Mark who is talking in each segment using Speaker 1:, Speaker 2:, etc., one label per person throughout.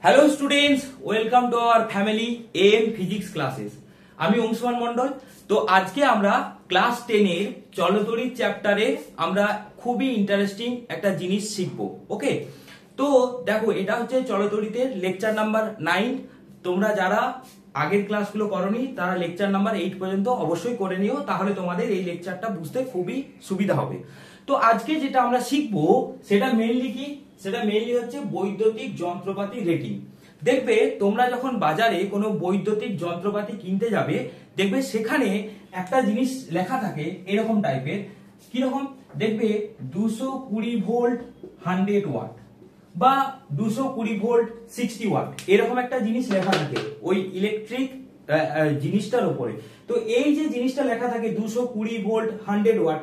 Speaker 1: Hello students, welcome to our family M physics classes. আমি অংশুমান মন্ডল। তো আজকে আমরা ক্লাস 10 এর চলতড়িৎ চ্যাপ্টারে আমরা খুবই ইন্টারেস্টিং একটা জিনিস শিখবো। ওকে, তো দেখো এটা হচ্ছে চলতড়িতের লেকচার নাম্বার 9। তোমরা যারা আগের ক্লাসগুলো করোনি তারা লেকচার নাম্বার 8 পর্যন্ত অবশ্যই করে নিও, তাহলে তোমাদের এই লেকচারটা বুঝতে খুবই সুবিধা হবে। তো আজকে যেটা আমরা শিখবো সেটা মেইনলি কি, সেটা মেইনলি হচ্ছে বৈদ্যুতিক যন্ত্রপাতি রেটিং। দেখবে তোমরা যখন বাজারে কোনো বৈদ্যুতিক যন্ত্রপাতি কিনতে যাবে, দেখবে সেখানে একটা জিনিস লেখা থাকে এরকম টাইপের। কিরকম দেখবে 220 ভোল্ট 100 ওয়াট বা 220 ভোল্ট 60 ওয়াট, এরকম একটা জিনিস লেখা থাকে ওই ইলেকট্রিক জিনিসটার উপরে। তো এই যে জিনিসটা লেখা থাকে 220 ভোল্ট 100 ওয়াট,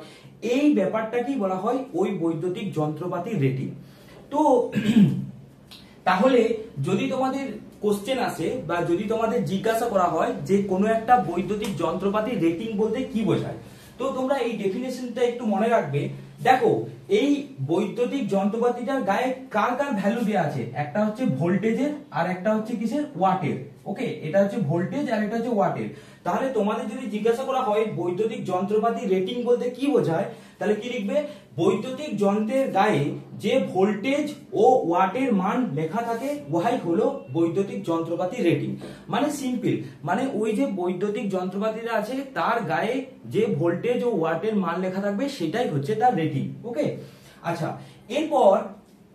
Speaker 1: এই ব্যাপারটাকেই বলা হয় ওই বৈদ্যুতিক যন্ত্রপাতির রেটিং। তো তাহলে যদি তোমাদের কোশ্চেন আসে বা যদি তোমাদের জিজ্ঞাসা করা হয় যে কোনো একটা বৈদ্যুতিক যন্ত্রপাতির রেটিং বলতে কি বোঝায়, তো তোমরা এই ডেফিনেশনটা একটু মনে রাখবে। দেখো এই বৈদ্যুতিক যন্ত্রপাতিটার গায়ে কার কার ভ্যালু দেওয়া আছে, একটা হচ্ছে ভোল্টেজের আর একটা হচ্ছে কিসের, ওয়াটের। ওকে, এটা হচ্ছে ভোল্টেজ আর এটা হচ্ছে ওয়াটের। তাহলে তোমাদের যদি জিজ্ঞাসা করা হয় বৈদ্যুতিক যন্ত্রপাতি রেটিং বলতে কি বোঝায়, তাহলে কি লিখবে, বৈদ্যুতিক যন্ত্রের গায়ে যে ভোল্টেজ ও ওয়াটের মান লেখা থাকে ওহাই হলো বৈদ্যুতিক যন্ত্রপাতি রেটিং। মানে সিম্পল, মানে ওই যে বৈদ্যুতিক যন্ত্রপাতিটা আছে তার গায়ে যে ভোল্টেজ ও ওয়াটের মান লেখা থাকবে সেটাই হচ্ছে তার রেটিং। ওকে, আচ্ছা,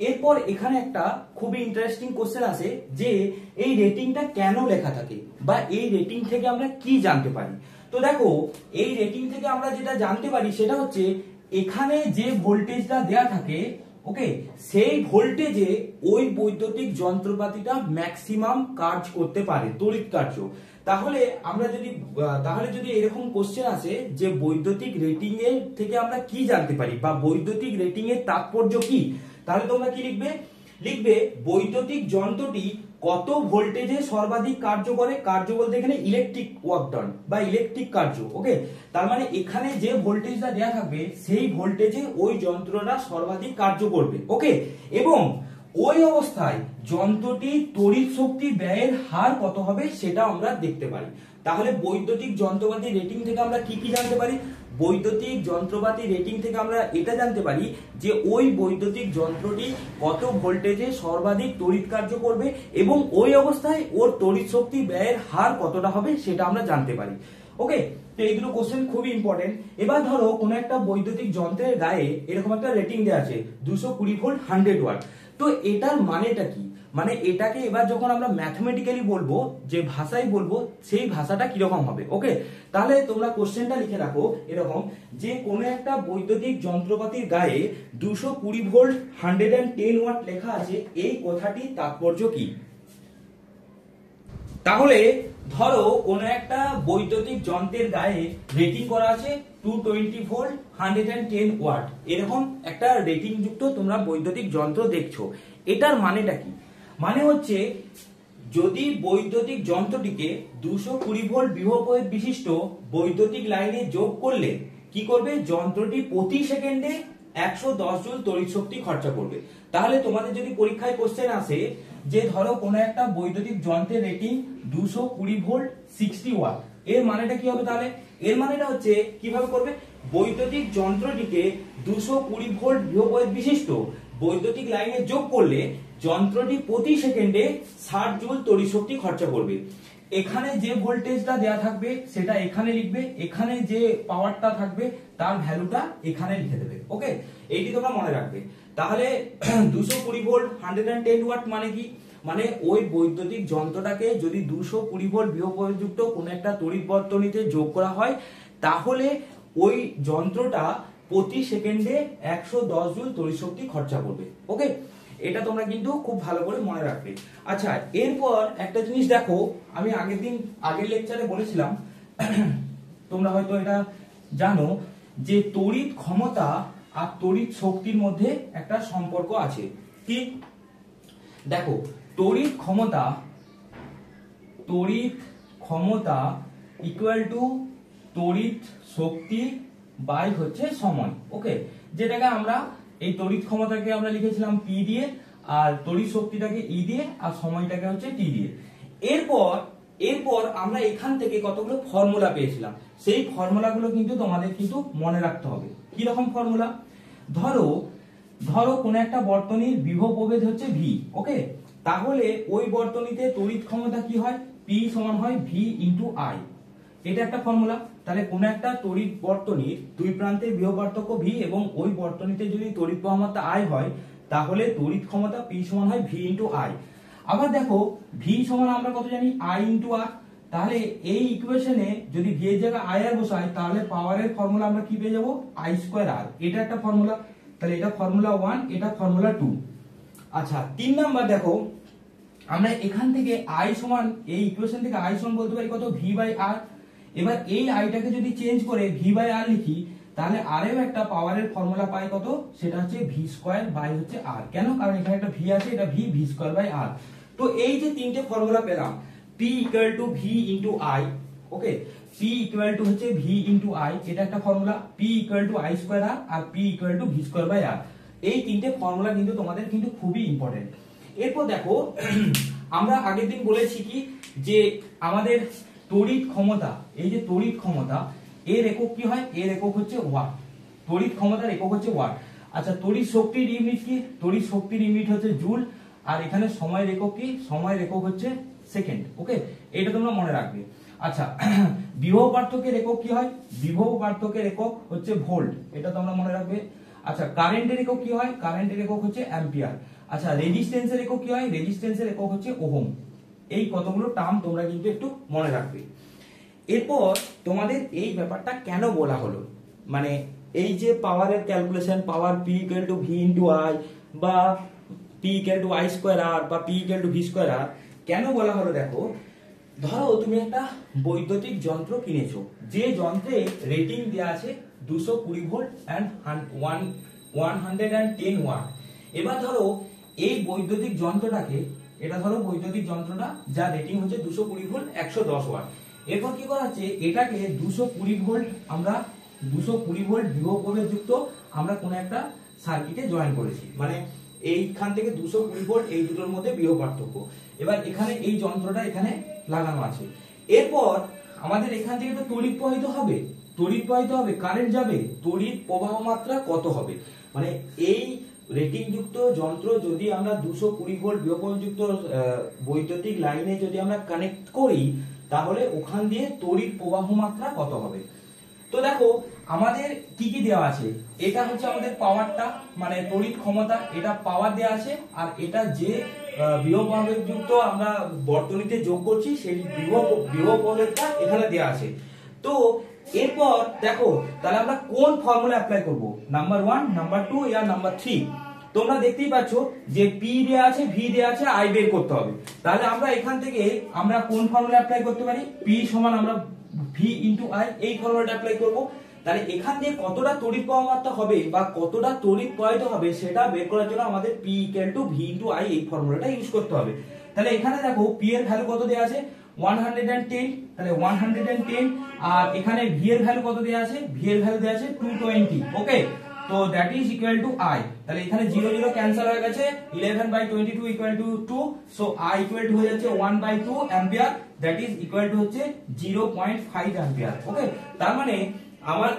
Speaker 1: এরপর এখানে একটা খুবই ইন্টারেস্টিং কোশ্চেন আছে যে এই রেটিংটা কেন লেখা থাকে বা এই রেটিং থেকে আমরা কি জানতে পারি। তো দেখো এই রেটিং থেকে আমরা যেটা জানতে পারি সেটা হচ্ছে এখানে যে ভোল্টেজটা দেয়া থাকে, ওকে, সেই ভোল্টেজে ওই বৈদ্যুতিক যন্ত্রপাতিটা ম্যাক্সিমাম কাজ করতে পারে, তড়িৎ কার্য। তাহলে যদি এরকম কোশ্চেন আসে যে বৈদ্যুতিক রেটিং এর থেকে আমরা কি জানতে পারি বা বৈদ্যুতিক রেটিং এর তাৎপর্য কি, তাহলে তোমরা কি লিখবে বৈদ্যুতিক যন্ত্রটি কত ভোল্টেজে সর্বাধিক কার্য করে। কার্য বলতে এখানে ইলেকট্রিক ওয়ার্ক ডান বা ইলেকট্রিক কার্য। ওকে, তার মানে এখানে যে ভোল্টেজটা দেয়া থাকবে সেই ভোল্টেজে ওই যন্ত্রটা সর্বাধিক কার্য করবে। ওকে, এবং ওই অবস্থায় যন্ত্রটি তড়িৎ শক্তি ব্যয়ের হার কত হবে সেটা আমরা দেখতে পারি। তাহলে বৈদ্যুতিক যন্ত্রপাতি রেটিং থেকে আমরা কি কি জানতে পারি, বৈদ্যুতিক যন্ত্রপাতি রেটিং থেকে আমরা এটা জানতে পারি যে ওই বৈদ্যুতিক যন্ত্রটি কত ভোল্টেজে সর্বাধিক তড়িৎ কার্য করবে এবং ওই অবস্থায় ওর তড়িৎ শক্তি ব্যয়ের হার কতটা হবে সেটা আমরা জানতে পারি। ওকে, তো এই দুটো কোশ্চেন খুবই ইম্পর্টেন্ট। এবার ধরো কোনো একটা বৈদ্যুতিক যন্ত্রের গায়ে এরকম একটা রেটিং দেওয়া আছে 220 ভোল্ট 100 ওয়াট। তো এটার মানেটা কি, মানে এটাকে এবার যখন আমরা ম্যাথমেটিক্যালি বলবো, যে ভাষায় বলবো, সেই ভাষাটা কিরকম হবে। ওকে, তাহলে তোমরা কোশ্চেনটা লিখে রাখো এরকম যে কোনো একটা বৈদ্যুতিক যন্ত্রপাতির গায়ে 220 ভোল্ট 110 ওয়াট লেখা আছে, এই কথাটির তাৎপর্য কি। তাহলে ধরো কোনো একটা বৈদ্যুতিক যন্ত্রের গায়ে রেটিং করা আছে 220 ভোল্ট 110 ওয়াট, এরকম একটা রেটিং যুক্ত তোমরা বৈদ্যুতিক যন্ত্র দেখছো। এটার মানেটা কি, মানে হচ্ছে যদি বৈদ্যুতিক যন্ত্রটিকে 220 ভোল্ট বিভব বিশিষ্ট বৈদ্যুতিক লাইনে যোগ করলে কি করবে, যন্ত্রটি প্রতি সেকেন্ডে 110 জুল তড়িৎ শক্তি খরচা করবে। তাহলে তোমাদের যদি পরীক্ষায় কোশ্চেন আসে যে ধরো কোনো একটা বৈদ্যুতিক যন্ত্রের রেটিং 220 ভোল্ট 60 ওয়াট, এর মানেটা কি হবে, তাহলে এর মানেটা হচ্ছে কিভাবে করবে, বৈদ্যুতিক যন্ত্রটিকে 220 ভোল্ট বিভব বিশিষ্ট বৈদ্যুতিক লাইনে যোগ করলে যন্ত্রটি প্রতি সেকেন্ডে 60 জুল তড়িৎ শক্তি খরচা করবে। এখানে যে ভোল্টেজটা দেয়া থাকবে সেটা এখানে লিখবে, এখানে যে পাওয়ারটা থাকবে তার ভ্যালুটা এখানে লিখে দেবে। ওকে, এইটি তোমরা মনে রাখবে। তাহলে 220 ভোল্ট 110 ওয়াট মানে কি, মানে ওই বৈদ্যুতিক যন্ত্রটাকে যদি 220 ভোল্ট বিভবযুক্ত কোন একটা তড়িৎ বর্তনীতে যোগ করা হয় তাহলে ওই যন্ত্রটা প্রতি সেকেন্ডে 110 জুল তড়িৎ শক্তি খরচা করবে। ওকে, এটা তোমরা কিন্তু খুব ভালো করে মনে রাখবে। আচ্ছা, এরপর একটা জিনিস দেখো, আমি আগের লেকচারে বলেছিলাম, তোমরা হয়তো এটা জানো যে তড়িৎ ক্ষমতা আর তড়িৎ শক্তির মধ্যে একটা সম্পর্ক আছে। কি দেখো, তড়িৎ ক্ষমতা ইকুয়াল টু তড়িৎ শক্তি বাই হচ্ছে সময়। ওকে, যেটাকে আমরা এই তড়িৎ ক্ষমতাকে আমরা লিখেছিলাম পি দিয়ে, আর তড়িৎ শক্তিটাকে ই দিয়ে আর সময়টাকে হচ্ছে টি দিয়ে। এরপর আমরা এখান থেকে কতগুলো ফর্মুলা পেয়েছিলাম, সেই ফর্মুলাগুলো কিন্তু তোমাদের কিন্তু মনে রাখতে হবে। কি রকম ফর্মুলা? ধরো কোন একটা বর্তনীর বিভব প্রভেদ হচ্ছে ভি, ওকে, তাহলে ওই বর্তনীতে তড়িৎ ক্ষমতা কি হয়? পি সমান হয় ভি ইন্টু আই। এটা একটা ফর্মুলা। তাহলে কোন একটা তড়িৎ বর্তনীর দুই প্রান্তের বিভব পার্থক্য ভি এবং ওই বর্তনীতে যদি তড়িৎ প্রবাহ মাত্রা আই হয়, তাহলে তড়িৎ ক্ষমতা পি সমান হয় ভি ইন্টু আই। আবার দেখো ভি সমান আমরা কত জানি? আই ইন্টু আর। তাহলে এই ইকুয়েশনে যদি ভি এর জায়গায় আই আর বসাই, তাহলে পাওয়ারের ফর্মুলা আমরা কি পেয়ে যাবো? আই স্কোয়ার আর। এটা একটা ফর্মুলা। তাহলে এটা ফর্মুলা 1, এটা ফর্মুলা 2। আচ্ছা 3 নাম্বার দেখো, আমরা এখান থেকে আই সমান, এই ইকুয়েশন থেকে আই সমান বলতে পারি কত? ভি বাই আর। এবার এই আইটাকে যদি চেঞ্জ করে ভি বাই আর লিখি, তাহলে আরেও একটা পাওয়ারের ফর্মুলা পাই কত? সেটা হচ্ছে ভি স্কোয়ার বাই হচ্ছে আর। কেন? কারণ এখানে একটা ভি আছে, এটা ভি স্কোয়ার বাই আর। তো এই যে তিনটে ফর্মুলা পেলাম, P equal to V into I, okay, P equal to হচ্ছে ভি ইন্টু আই, এটা একটা formula, P equal to I square R, আর P equal to V square by R. এই তিনটে ফর্মুলা কিন্তু তোমাদের কিন্তু খুবই ইম্পর্টেন্ট। এরপর দেখো আমরা আগের দিন বলেছি কি যে আমাদের তড়িৎ ক্ষমতা, এই যে তড়িৎ ক্ষমতা, এর একক কি হয়? এর একক হচ্ছে ওয়াট। তড়িৎ ক্ষমতার একক হচ্ছে ওয়াট। আচ্ছা তড়িৎ শক্তির ইউনিট কি? তড়িৎ শক্তির ইউনিট হচ্ছে জুল। আর এখানে সময়ের একক কি? সময়ের একক হচ্ছে সেকেন্ড, ওকে, এটা তোমরা মনে রাখবে। আচ্ছা বিভব পার্থক্যের একক কি হয়? বিভব পার্থক্যের একক হচ্ছে ভোল্ট, এটা তোমরা মনে রাখবে। আচ্ছা কারেন্টের একক কি হয়? কারেন্টের একক হচ্ছে অ্যাম্পিয়ার। আচ্ছা রেজিস্ট্যান্সের একক কি হয়? রেজিস্ট্যান্সের একক হচ্ছে ওহম। এই কতগুলো টার্ম তোমরা কিন্তু একটু মনে রাখবে। এরপর তোমাদের এই ব্যাপারটা কেন বলা হলো, মানে এই যে পাওয়ারের calculation, power P equal to V into I বা P equal to I square R বা P equal to V square R, কেন বলা হলো? দেখো ধরো তুমি একটা বৈদ্যুতিক যন্ত্র কিনেছো, যে যন্ত্রে রেটিং দেওয়া আছে 220 ভোল্ট এন্ড 110 ওয়াট। এবার ধরো এই বৈদ্যুতিক যন্ত্রটাকে, এটা ধরো বৈদ্যুতিক যন্ত্রটা যার রেটিং হচ্ছে 220 ভোল্ট 110 ওয়াট। এরপর কি করা হচ্ছে? এটাকে 220 ভোল্ট, আমরা 220 ভোল্ট বিভব প্রভেদ যুক্ত আমরা কোন একটা সার্কিটে জয়েন করেছি, মানে এইখান থেকে 220 ভোল্ট, এই দুটোর মধ্যে বিভব পার্থক্য। এবার এখানে এই যন্ত্রটা এখানে লাগানো আছে। এরপর আমাদের এখান থেকে তো তড়িৎ প্রবাহিত হবে, কারেন্ট যাবে, তড়িৎ প্রবাহ মাত্রা কত হবে? মানে এই রেটিং যুক্ত যন্ত্র যদি আমরা 220 ভোল্ট বিভব যুক্ত বৈদ্যুতিক লাইনে যদি আমরা কানেক্ট করি, তাহলে ওখান দিয়ে তড়িৎ প্রবাহ মাত্রা কত হবে? তো দেখো আমাদের কি কি দেওয়া আছে, এটা হচ্ছে আমাদের পাওয়ারটা, মানে তড়িৎ ক্ষমতা, এটা পাওয়ার দেওয়া আছে। আর এটা যে বিভব প্রভেদযুক্ত আমরা বর্তনীতে যোগ করছি, সেই বিভব প্রভেদটা এখানে দেওয়া আছে। তো এরপর দেখো তাহলে আমরা কোন ফর্মুলা অ্যাপ্লাই করব, নাম্বার 1, নাম্বার 2 या নাম্বার 3? তোমরা দেখতেই পাচ্ছ যে পি দেওয়া আছে, ভি দেওয়া আছে, আই বের করতে হবে। তাহলে আমরা এখান থেকে আমরা কোন ফর্মুলা অ্যাপ্লাই করতে পারি? পি সমান আমরা ভি ইন্টু আই, এই ফর্মুলাটা অ্যাপ্লাই করব। তাহলে এখান থেকে কতটা তড়িৎ প্রবাহ মাত্রা হবে বা কতটা তড়িৎ প্রবাহিত হবে সেটা বের করার জন্য আমাদের P equal to V into I, এই ফর্মুলাটা ইউজ করতে হবে। তাহলে এখানে দেখো পি এর ভ্যালু কত দেওয়া আছে? 110, তাহলে 110, আর এখানে ভি এর ভ্যালু কত দেওয়া আছে? ভি এর ভ্যালু দেওয়া আছে 220, ওকে। তো that is equal to I. তাহলে এখানে 0 0 ক্যান্সেল হয়ে গেছে, 11/22 equal to 2, so I equal to হয়ে যাচ্ছে 1/2 ampere, that is equal to হচ্ছে 0.5 অ্যাম্পিয়ার, ওকে। তার মানে আমার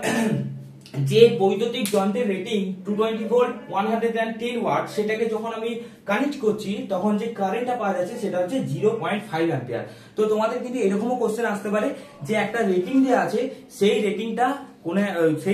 Speaker 1: যে বৈদ্যুতিক যন্ত্রের রেটিং 220 ভোল্ট 110 ওয়াট, সেটাকে যখন আমি কানেক্ট করছি তখন যে কারেন্টটা পাওয়া যাচ্ছে সেটা হচ্ছে 0.5 অ্যাম্পিয়ার। তো তোমাদের কিন্তু এরকমও কোশ্চেন আসতে পারে যে একটা রেটিং দেওয়া আছে, সেই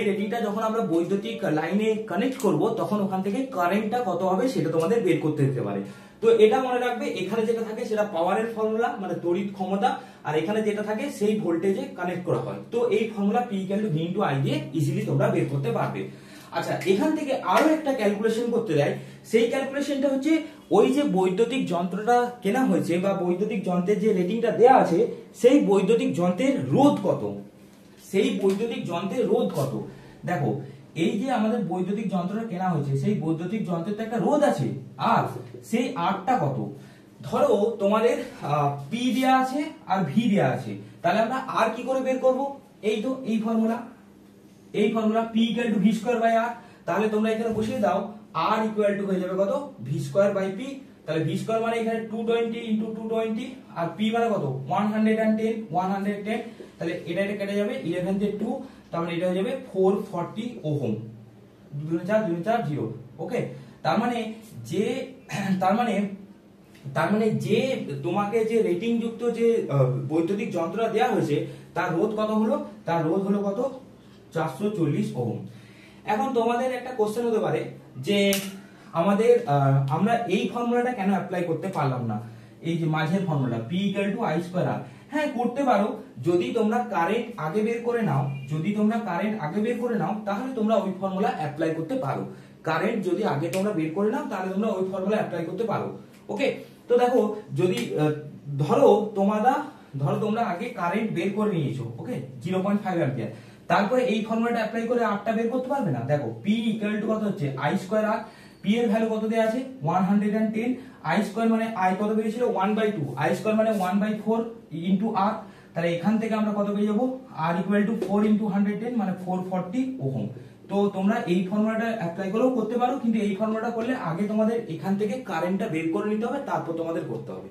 Speaker 1: রেটিংটা যখন আমরা বৈদ্যুতিক লাইনে কানেক্ট করব তখন ওখান থেকে কারেন্টটা কত হবে সেটা তোমাদের বের করতে দিতে পারে। তো এটা মনে রাখবে, এখানে যেটা থাকে সেটা পাওয়ারের ফর্মুলা, মানে তড়িৎ ক্ষমতা, আর এখানে যেটা থাকে সেই ভোল্টেজে কানেক্ট করা হয়। তো এই formula P equal to V into I দিয়ে ইজিলি তোমরা বের করতে পারবে। আচ্ছা এখান থেকে আরো একটা ক্যালকুলেশন করতে দেয়, সেই ক্যালকুলেশনটা হচ্ছে ওই যে বৈদ্যুতিক যন্ত্রটা কেনা হয়েছে বা বৈদ্যুতিক যন্ত্রের যে রেটিংটা দেওয়া আছে, সেই বৈদ্যুতিক যন্ত্রের রোধ কত, দেখো এই যে আমাদের বৈদ্যুতিক যন্ত্রটা কেনা হয়েছে, সেই বৈদ্যুতিক যন্ত্রের তো একটা রোধ আছে, আর সেই আরটা কত? ধরো তোমাদের পি দেয়া আছে আর ভি দেয়া আছে, তাহলে আমরা আর কি করে বের করব? এই তো এই formula P equal to V square by R. তাহলে তোমরা এখানে বসিয়ে দাও আর ইকুয়াল টু হয়ে যাবে কত ভি স্কয়ার বাই পি। তাহলে ভি স্কয়ার মানে এখানে 220 ইনটু 220 আর পি মানে কত 110 তাহলে এটা কেটে যাবে 11 দিয়ে 2, তার মানে এটা হয়ে যাবে 440 ওহম। 2 4 2 4 0। ওকে, তার মানে যে তোমাকে যে রেটিং যুক্ত যে বৈদ্যুতিক যন্ত্রটা দেওয়া হয়েছে তার রোধ কত হলো, তার রোধ হলো কত 440 ওহম। এখন তোমাদের একটা কোশ্চেন হতে পারে যে আমরা এই ফর্মুলাটা কেন অ্যাপ্লাই করতে পারলাম না, এই যে মাঝের ফর্মুলা P = I²R। হ্যাঁ করতে পারো, যদি তোমরা কারেন্ট আগে বের করে নাও, তাহলে তোমরা ওই ফর্মুলা অ্যাপ্লাই করতে পারো। কারেন্ট যদি আগে তোমরা বের করে নাও তাহলে তোমরা ওই ফর্মুলা অ্যাপ্লাই করতে পারো। ওকে, তো দেখো যদি ধরো তোমরা আগে কারেন্ট বের করে নিয়েছো, ওকে 0.5 অ্যাম্পিয়ার, তারপরে এই ফর্মুলাটা অ্যাপ্লাই করে আরটা বের করতে পারবে না। দেখো P = কত হচ্ছে I²R, P এর ভ্যালু কত দেয়া আছে 110, I² মানে I কত বেরিয়েছিল 1/2, I² মানে 1/4 ইনটু R। তাহলে এখান থেকে আমরা কত পেয়ে যাবো R = 4 × 110 মানে 440 ওহম। তো তোমরা এই ফর্মুলাটা অ্যাপ্লাই করেও করতে পারো, কিন্তু এই ফর্মুলাটা করলে আগে তোমাদের এখান থেকে কারেন্টটা বের করে নিতে হবে, তারপর তোমাদের করতে হবে।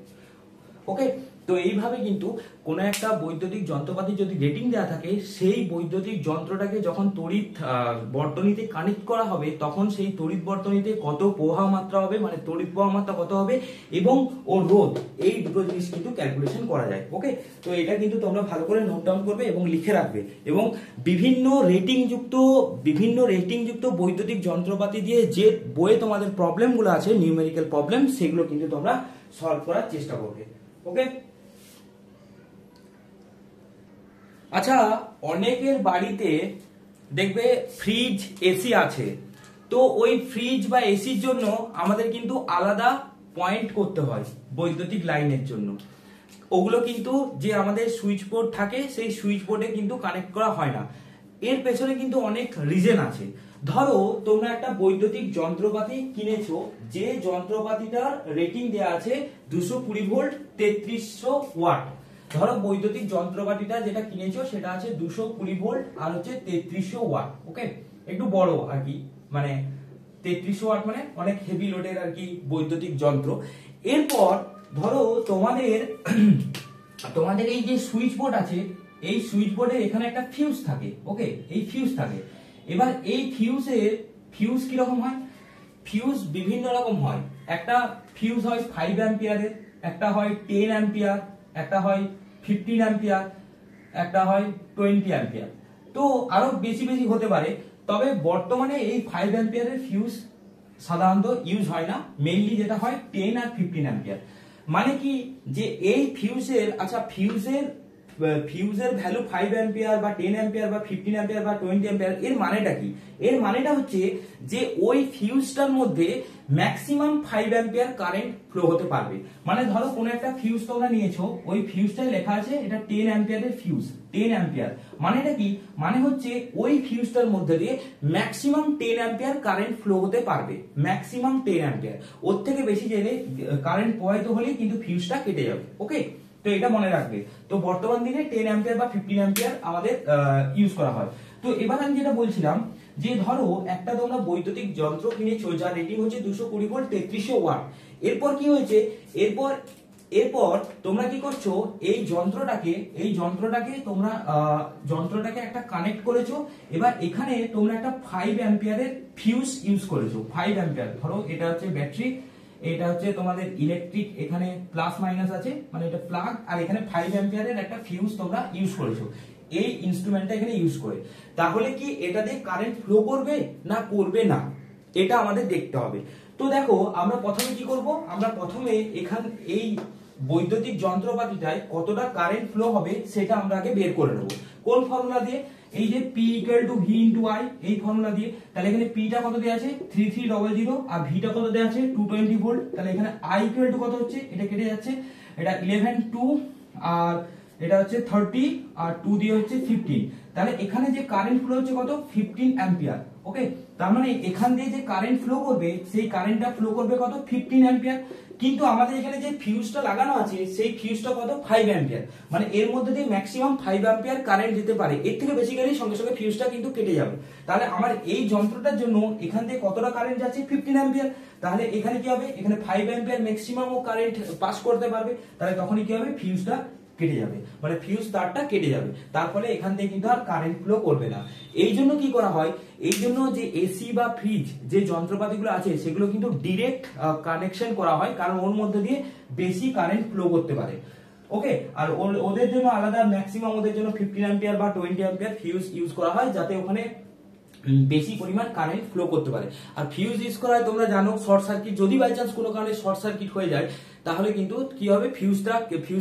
Speaker 1: ওকে, তো এইভাবে কিন্তু কোনো একটা বৈদ্যুতিক যন্ত্রপাতি যদি রেটিং দেওয়া থাকে, সেই বৈদ্যুতিক যন্ত্রটাকে যখন তড়িৎ বর্তনীতে কানেক্ট করা হবে, তখন সেই তড়িৎ বর্তনীতে কত প্রবাহ মাত্রা হবে, মানে তড়িৎ প্রবাহ মাত্রা কত হবে এবং ও রোধ, এই দুটো জিনিস কিন্তু ক্যালকুলেশন করা যায়। ওকে, তো এটা কিন্তু তোমরা ভালো করে নোট ডাউন করবে এবং লিখে রাখবে, এবং বিভিন্ন রেটিং যুক্ত বৈদ্যুতিক যন্ত্রপাতি দিয়ে যে বইয়ে তোমাদের প্রবলেমগুলো আছে, নিউমেরিক্যাল প্রবলেম, সেগুলো কিন্তু তোমরা সলভ করার চেষ্টা করবে। ওকে, আচ্ছা, অনেকের বাড়িতে দেখবে ফ্রিজ, এসি আছে, তো ওই ফ্রিজ বা এসির জন্য আমাদের কিন্তু আলাদা পয়েন্ট করতে হয় বৈদ্যুতিক লাইনের জন্য। ওগুলো কিন্তু যে আমাদের সুইচ বোর্ড থাকে, সেই সুইচ বোর্ডে কিন্তু কানেক্ট করা হয় না। এর পেছনে কিন্তু অনেক রিজন আছে। ধরো তোমরা একটা বৈদ্যুতিক যন্ত্রপাতি কিনেছো, যে যন্ত্রপাতিটার রেটিং দেওয়া আছে 220 ভোল্ট 3300 ওয়াট। ধরো বৈদ্যুতিক যন্ত্রপাতিটা যেটা কিনেছো সেটা আছে 220 ভোল্ট আর হচ্ছে 3300 ওয়াট। ওকে, একটু বড় আর কি, মানে 3300 ওয়াট মানে অনেক হেভি লোডের আর কি বৈদ্যুতিক যন্ত্র। এরপর ধরো তোমাদের এই যে সুইচ বোর্ড আছে, এই সুইচ বোর্ডের এখানে একটা ফিউজ থাকে। ওকে, এই ফিউজ থাকে। এবার এই ফিউজ কি রকম হয়? ফিউজ বিভিন্ন রকম হয়। একটা ফিউজ হয় 5 অ্যাম্পিয়ারের, একটা হয় 10 অ্যাম্পিয়ার, একটা হয় 15 অ্যাম্পিয়ার, একটা হয় 20 অ্যাম্পিয়ার। তো আরো বেশি হতে পারে, তবে বর্তমানে এই 5 অ্যাম্পিয়ারের ফিউজ সাধারণত ইউজ হয় না। মেইনলি যেটা হয় 10 আর 15 অ্যাম্পিয়ার। মানে কি, যে এই ফিউজের ভ্যালু 5 অ্যাম্পিয়ার বা 10 অ্যাম্পিয়ার বা 15 অ্যাম্পিয়ার বা 20 অ্যাম্পিয়ার, এর মানেটা কি? এর মানেটা হচ্ছে যে ওই ফিউজটার মধ্যে ম্যাক্সিমাম 5 অ্যাম্পিয়ার কারেন্ট ফ্লো হতে পারবে। মানে ধরো কোনো একটা ফিউজ তোমরা নিয়েছো, ওই ফিউজটায় লেখা আছে এটা 10 অ্যাম্পিয়ারের ফিউজ, 10 অ্যাম্পিয়ার। মানেটা কি? মানে হচ্ছে ওই ফিউজটার মধ্যে দিয়ে ম্যাক্সিমাম 10 অ্যাম্পিয়ার কারেন্ট ফ্লো হতে পারবে, ম্যাক্সিমাম 10 অ্যাম্পিয়ার। ওর থেকে বেশি গেলে কারেন্ট প্রবাহিত হলেই কিন্তু ফিউজটা কেটে যাবে। ওকে, তো এটা মনে রাখবে। তো বর্তমান দিনে 10 অ্যাম্পিয়ার বা 15 অ্যাম্পিয়ার আমাদের ইউজ করা হয়। তো এবার আমি যেটা বলছিলাম, যে ধরো একটা তোমরা বৈদ্যুতিক যন্ত্র কিনেছো যার রেটিং হচ্ছে 220 ভোল্ট 3300 ওয়াট। এরপর কি হয়েছে, এরপর তোমরা কি করছো, এই যন্ত্রটাকে তোমরা একটা কানেক্ট করেছো। এবার এখানে তোমরা একটা 5 অ্যাম্পিয়ারের ফিউজ ইউজ করেছো। 5 অ্যাম্পিয়ার, ধরো এটা হচ্ছে ব্যাটারি, এটা হচ্ছে তোমাদের ইলেকট্রিক, এখানে প্লাস মাইনাস আছে, মানে এটা প্লাগ, আর এখানে 5 অ্যাম্পিয়ারের একটা ফিউজ তোমরা ইউজ করেছো এই ইনস্ট্রুমেন্টটা এখানে ইউজ করে। তাহলে কি এটা দিয়ে কারেন্ট ফ্লো করবে না করবে না, এটা আমাদের দেখতে হবে। তো দেখো আমরা প্রথমে কি করব, আমরা প্রথমে এই বৈদ্যুতিক যন্ত্রপাতিটায় কতটা কারেন্ট ফ্লো হবে সেটা আমরা আগে বের করে নেব। কোন ফর্মুলা দিয়ে? এই যে P = V × I, এই ফর্মুলা দিয়ে। তাহলে এখানে P টা কত দেয়া আছে 3300 আর V টা কত দেয়া আছে 220 ভোল্ট। তাহলে এখানে I = কত হচ্ছে, এটা কেটে যাচ্ছে, এটা 11 2 আর এটা হচ্ছে 30 আর 2 দিয়ে হচ্ছে 15। তাহলে এখানে যে কারেন্ট ফ্লো হচ্ছে কত 15 অ্যাম্পিয়ার। ওকে, তার মানে এখান দিয়ে যে কারেন্ট ফ্লো করবে সেই কারেন্টটা ফ্লো করবে কত 15 অ্যাম্পিয়ার, কিন্তু আমাদের এখানে যে ফিউজটা লাগানো আছে সেই ফিউজটা কত 5 অ্যাম্পিয়ার, মানে এর মধ্যে দিয়ে ম্যাক্সিমাম 5 অ্যাম্পিয়ার কারেন্ট যেতে পারে, এর থেকে বেশি গেলেই সঙ্গে সঙ্গে ফিউজটা কিন্তু কেটে যাবে। তাহলে আমার এই যন্ত্রটার জন্য এখান থেকে কতটা কারেন্ট যাচ্ছে 15 অ্যাম্পিয়ার, তাহলে এখানে কি হবে, এখানে 5 অ্যাম্পিয়ার ম্যাক্সিমাম ও কারেন্ট পাস করতে পারবে, তাহলে তখনই কি হবে ফিউজটা কেটে যাবে, মানে ফিউজ তারটা কেটে যাবে, তারপরে এখান থেকে কিন্তু আর কারেন্ট ফ্লো করবে না। এই জন্য কি করা হয়, এই জন্য যে এসি বা ফ্রিজ যে যন্ত্রপাতিগুলো আছে সেগুলো কিন্তু ডিরেক্ট কানেকশন করা হয়, কারণ ওর মধ্যে দিয়ে বেশি কারেন্ট ফ্লো করতে পারে। ওকে, আর ওদের জন্য আলাদা ম্যাক্সিমাম ওদের জন্য 15 অ্যাম্পিয়ার বা 20 অ্যাম্পিয়ার ফিউজ ইউজ করা হয়, যাতে ওখানে বেশি পরিমাণ কারেন্ট ফ্লো করতে পারে। আর ফিউজ ইউজ করা হয় তোমরা জানো শর্ট সার্কিট, যদি বাই চান্স কোনো কারণে শর্ট সার্কিট হয়ে যায় তাহলে কিন্তু কি হবে ফিউজ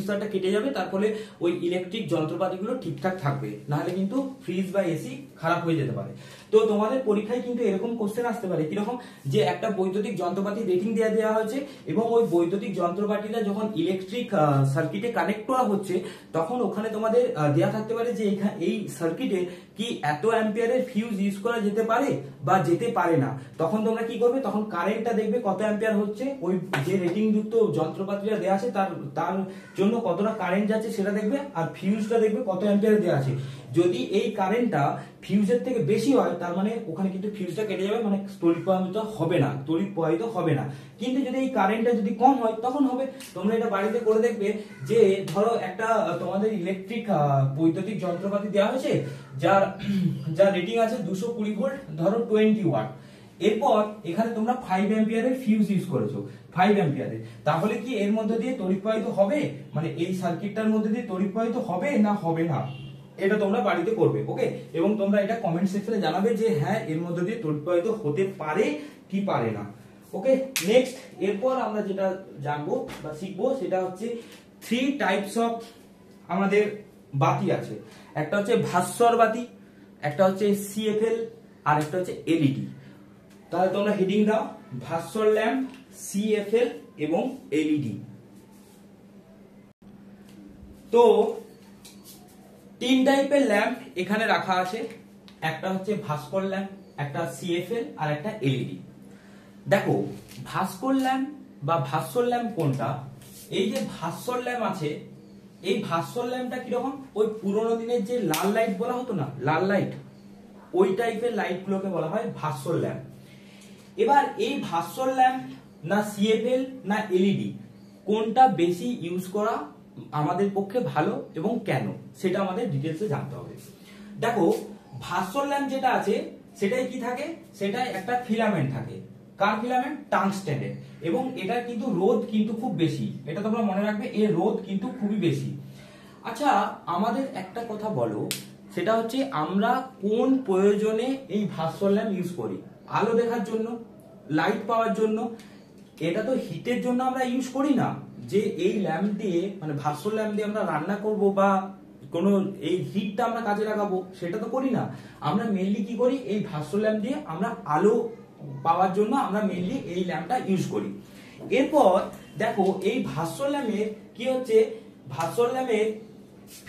Speaker 1: তারটা কেটে যাবে, তার ফলে ওই ইলেকট্রিক যন্ত্রপাতিগুলো ঠিকঠাক থাকবে, নাহলে কিন্তু ফ্রিজ বা এসি খারাপ হয়ে যেতে পারে। তো তোমাদের পরীক্ষায় কিন্তু এরকম কোশ্চেন আসতে পারে কিরকম, যে একটা বৈদ্যুতিক যন্ত্রপাতি রেটিং দেওয়া হয়েছে এবং ওই বৈদ্যুতিক যন্ত্রপাতিটা যখন ইলেকট্রিক সার্কিটে কানেক্ট করা হচ্ছে তখন ওখানে তোমাদের দেওয়া থাকতে পারে যে এই সার্কিটে কি এত অ্যাম্পিয়ারের ফিউজ ইউজ করা যেতে পারে বা যেতে পারে না। তখন তোমরা কি করবে, তখন কারেন্টটা দেখবে কত অ্যাম্পিয়ার হচ্ছে, ওই যে রেটিং যুক্ত যন্ত্রপাতিটা দেওয়া আছে তার জন্য কতটা কারেন্ট যাচ্ছে সেটা দেখবে, আর ফিউজটা দেখবে কত অ্যাম্পিয়ার দেওয়া আছে। যদি এই কারেন্টটা ফিউজের থেকে বেশি হয় তার মানে ওখানে কিন্তু ফিউজটা কেটে যাবে, মানে তড়িৎ প্রবাহিত হবে না। কিন্তু যদি এই কারেন্টটা যদি কম হয় তখন হবে। তোমরা এটা বাড়িতে করে দেখবে, যে ধরো একটা তোমাদের ইলেকট্রিক বৈদ্যুতিক যন্ত্রপাতি দেওয়া হয়েছে যার রেটিং আছে 220 ভোল্ট, ধরো 20 ওয়াট, এরপর এখানে তোমরা 5 অ্যাম্পিয়ারের ফিউজ ইউজ করেছো 5 অ্যাম্পিয়ারের, তাহলে কি এর মধ্যে দিয়ে তড়িৎ প্রবাহিত হবে, মানে এই সার্কিটটার মধ্যে দিয়ে তড়িৎ প্রবাহিত হবে না হবে না, এটা তোমরা বাড়িতে করবে। ওকে, এবং তোমরা এটা কমেন্ট সেকশনে জানাবে যে হ্যাঁ এর মধ্যে দিয়ে তড়িৎ প্রবাহিত হতে পারে কি পারে না। ওকে, নেক্সট এরপর আমরা যেটা জানবো বা শিখবো সেটা হচ্ছে 3 টাইপস অফ আমাদের বাতি আছে। একটা হচ্ছে ভাস্বর বাতি, একটা হচ্ছে সিএফএল, আর একটা হচ্ছে এলইডি। তাহলে তোমরা হেডিং দাও, ভাস্বর ল্যাম্প, সিএফএল এবং এলইডি। তো 3 টাইপের ল্যাম্প এখানে রাখা আছে, একটা হচ্ছে ভাস্কর ল্যাম্প, একটা সিএফএল আর একটা এলইডি। দেখো ভাস্কর ল্যাম্প বা ভাস্বর ল্যাম্প কোনটা, এই যে ভাস্বর ল্যাম্প আছে, এই ভাস্বর ল্যাম্পটা কিরকম, ওই পুরোনো দিনের যে লাল লাইট বলা হতো না, লাল লাইট, ওই টাইপের লাইট গুলোকে বলা হয় ভাস্বর ল্যাম্প। এবার এই ভাস্বর ল্যাম্প না সিএফএল না এলইডি কোনটা বেশি ইউজ করা আমাদের পক্ষে ভালো এবং কেন, সেটা আমাদের ডিটেলসে জানতে হবে। দেখো ভাস্বর ল্যাম্প যেটা আছে সেটাই কি থাকে, সেটাই একটা ফিলামেন্ট থাকে। কার ফিলামেন্ট? টাংস্টেনের। এবং এটা কিন্তু রোধ কিন্তু খুব বেশি, এটা তোমরা মনে রাখবে, এর রোধ কিন্তু খুবই বেশি। আচ্ছা আমাদের একটা কথা বলো, সেটা হচ্ছে আমরা কোন প্রয়োজনে এই ভাস্বর ল্যাম্প ইউজ করি? আলো দেখার জন্য, লাইট পাওয়ার জন্য, এটা তো হিটের জন্য আমরা ইউজ করি না, যে এই ল্যাম্প দিয়ে মানে ভাস্বর ল্যাম্প দিয়ে আমরা রান্না করব বা কোনো এই হিটটা আমরা কাজে লাগাবো, সেটা তো করি না। আমরা মেইনলি কি করি, এই ভাস্বর ল্যাম্প দিয়ে আমরা আলো পাওয়ার জন্য আমরা মেইনলি এই ল্যাম্পটা ইউজ করি। এরপর দেখো এই ভাস্বর ল্যাম্পের কি হচ্ছে, ভাস্বর ল্যাম্পের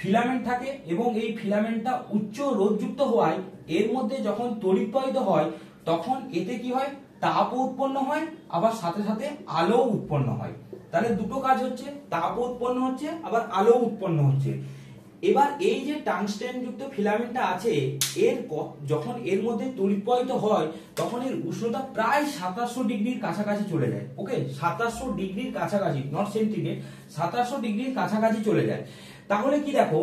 Speaker 1: ফিলামেন্ট থাকে এবং এই ফিলামেন্টটা উচ্চ রোধযুক্ত হওয়ায় এর মধ্যে যখন তড়িৎ প্রবাহিত হয় তখন এতে কি হয়, তাপও উৎপন্ন হয়, আবার সাথে সাথে আলো উৎপন্ন হয়। তাহলে দুটো কাজ হচ্ছে, তাপও উৎপন্ন হচ্ছে আবার আলো উৎপন্ন হচ্ছে। এবার এই যে টাংস্টেন যুক্ত ফিলামেন্টটা আছে, যখন এর মধ্যে তড়িৎ প্রবাহিত হয় তখন এর উষ্ণতা প্রায় 2700 ডিগ্রির কাছাকাছি চলে যায়। ওকে, 2700 ডিগ্রির কাছাকাছি, নট সেন্টিগ্রেড, 2700 ডিগ্রির কাছাকাছি চলে যায়। তাহলে কি দেখো,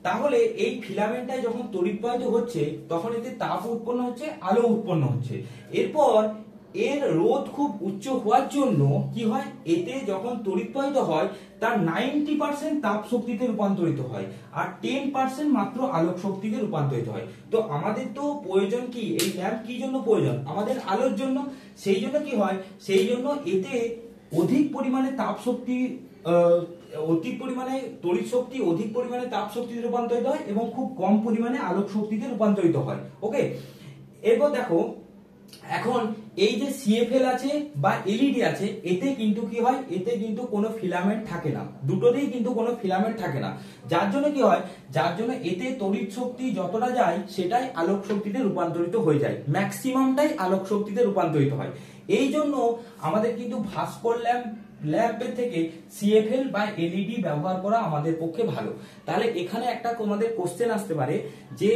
Speaker 1: তাহলে এই ফিলামেন্টটায় যখন তড়িৎ প্রবাহিত হচ্ছে তখন এতে তাপ উৎপন্ন হচ্ছে, আলো উৎপন্ন হচ্ছে। এরপর এর রোধ খুব উচ্চ হওয়ার জন্য কি হয়, এতে যখন তড়িৎ প্রবাহিত হয় তার 90% তাপ শক্তিতে রূপান্তরিত হয় আর 10% মাত্র আলোক শক্তিতে রূপান্তরিত হয়। তো আমাদের তো প্রয়োজন কি, এই ল্যাম্প কি জন্য প্রয়োজন, আমাদের আলোর জন্য। সেই জন্য কি হয়, সেই জন্য এতে অধিক পরিমাণে তাপ শক্তি, অধিক পরিমাণে তড়িৎ শক্তি অধিক পরিমাণে তাপ শক্তিতে রূপান্তরিত হয় এবং খুব কম পরিমাণে আলোক শক্তিতে রূপান্তরিত হয়। ওকে, এরপর দেখো এখন এই যে সিএফএল আছে বা এলইডি আছে, এতে কিন্তু কি হয়, এতে কিন্তু কোনো ফিলামেন্ট থাকে না, দুটোতেই কিন্তু কোনো ফিলামেন্ট থাকে না। যার জন্য কি হয়, যার জন্য এতে তড়িৎ শক্তি যতটা যায় সেটাই আলোক শক্তিতে রূপান্তরিত হয়ে যায়, ম্যাক্সিমামটাই আলোক শক্তিতে রূপান্তরিত হয়। এই জন্য আমাদের কিন্তু ভাস্কর ল্যাম্পের থেকে সিএফএল বা এলইডি ব্যবহার করা আমাদের পক্ষে ভালো। তাহলে এখানে একটা তোমাদের কোশ্চেন আসতে পারে যে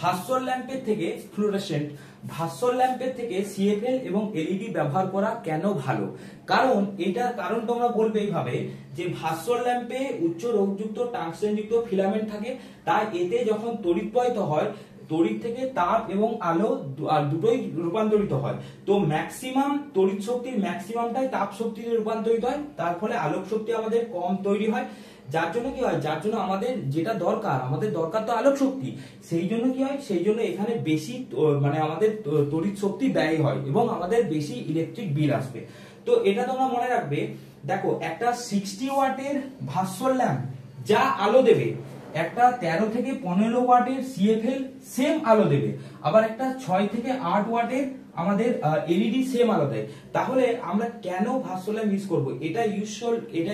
Speaker 1: ভাস্কর ল্যাম্পের থেকে ফ্লুorescent, ভাস্কর ল্যাম্পের থেকে সিএফএল এবং এলইডি ব্যবহার করা কেন ভালো? কারণ এটার কারণ তোমরা বলবে এইভাবে যে ভাস্কর ল্যাম্পে উচ্চ রোধযুক্ত টাংস্টেনযুক্ত ফিলামেন্ট থাকে, তাই এতে যখন তড়িৎ প্রবাহিত হয়, তড়িৎ থেকে তাপ এবং আলো দুটোই রূপান্তরিত হয়। তো ম্যাক্সিমাম তড়িৎ শক্তির ম্যাক্সিমামটাই তাপ শক্তিতে রূপান্তরিত হয়, তার ফলে আলোক শক্তি আমাদের কম তৈরি হয়। যার জন্য কি হয়, যার জন্য আমাদের যেটা দরকার, আমাদের দরকার তো আলোক শক্তি, সেই জন্য কি হয়, সেই জন্য এখানে বেশি মানে আমাদের তড়িৎ শক্তি ব্যয় হয় এবং আমাদের বেশি ইলেকট্রিক বিল আসবে। তো এটা তোমরা মনে রাখবে। দেখো একটা 60 ওয়াটের ভাস্কর ল্যাম্প যা আলো দেবে, একটা 13 থেকে 15 ওয়াটের সিএফএল সেম আলো দেবে, আবার একটা 6 থেকে 8 ওয়াটের আমাদের এলইডি সেম আলো দেয়। তাহলে আমরা কেন ভাস্কর ল্যাম্প ইউজ করব? এটা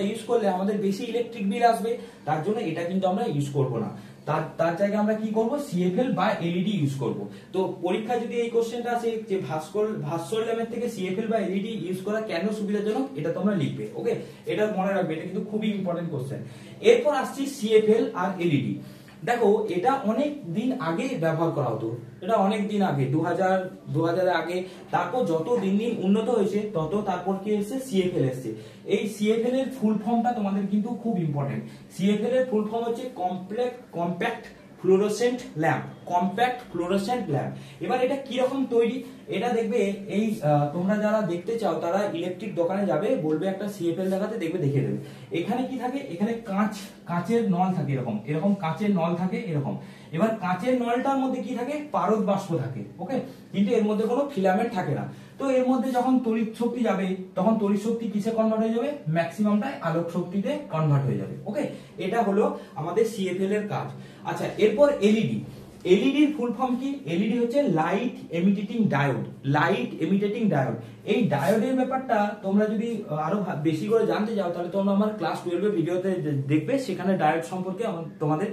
Speaker 1: ইউজ করলে আমাদের বেশি ইলেকট্রিক বিল আসবে, তার জন্য এটা কিন্তু আমরা ইউজ করব না। তার জায়গায় আমরা কি করব, সিএফএল বা এলইডি ইউজ করব। তো পরীক্ষায় যদি এই কোশ্চেনটা আসে যে ভাস্কর ল্যাম্পের থেকে সিএফএল বা এলইডি ইউজ করা কেন সুবিধাজনক, এটা তোমরা লিখবে। ওকে, এটা মনে রাখবে, এটা কিন্তু খুবই ইম্পর্টেন্ট কোশ্চেন। এরপর আসছি সিএফএল আর এলইডি। দেখো এটা অনেক দিন আগে ব্যবহার করা হতো, এটা অনেক দিন আগে 2000 আগে। তারপর যত দিন দিন উন্নত হয়েছে তত তারপর কি এসেছে, সিএফএল এসেছে। এই সিএফএল এর ফুল ফর্মটা তোমাদের কিন্তু খুব ইম্পর্টেন্ট। সিএফএল এর ফুল ফর্ম হচ্ছে কম্প্যাক্ট ফ্লুorescent ল্যাম্প, কম্প্যাক্ট ফ্লুorescent ল্যাম্প। এবার এটা কি রকম তৈরি, এটা দেখবে এই তোমরা যারা দেখতে চাও তারা ইলেকট্রিক দোকানে যাবে, বলবে একটা সিএফএল দেখাতে, দেখবে দেখিয়ে দেবে। এখানে কি থাকে, এখানে কাঁচের নল থাকে, এরকম কাঁচের নল থাকে এরকম। এবার কাঁচের নলটার মধ্যে কি থাকে, পারদ বাষ্প থাকে। ওকে, কিন্তু এর মধ্যে কোনো ফিলামেন্ট থাকে না। তো এর মধ্যে যখন তড়িৎ শক্তি যাবে, তখন তড়িৎ শক্তি কিসে কনভার্ট হয়ে যাবে, ম্যাক্সিমামটাই আলোক শক্তিতে কনভার্ট হয়ে যাবে। ওকে, এটা হলো আমাদের সিএফএল এর কাজ। আচ্ছা, এরপর এলইডি। এলইডির ফুল ফর্ম কি, এলইডি হচ্ছে লাইট এমিটেটিং ডায়োড, লাইট এমিটেটিং ডায়োড। এই ডায়োডের ব্যাপারটা তোমরা যদি আরো বেশি করে জানতে চাও, তাহলে তোমরা আমার ক্লাস 12 এর ভিডিওতে দেখবে, সেখানে ডায়োড সম্পর্কে তোমাদের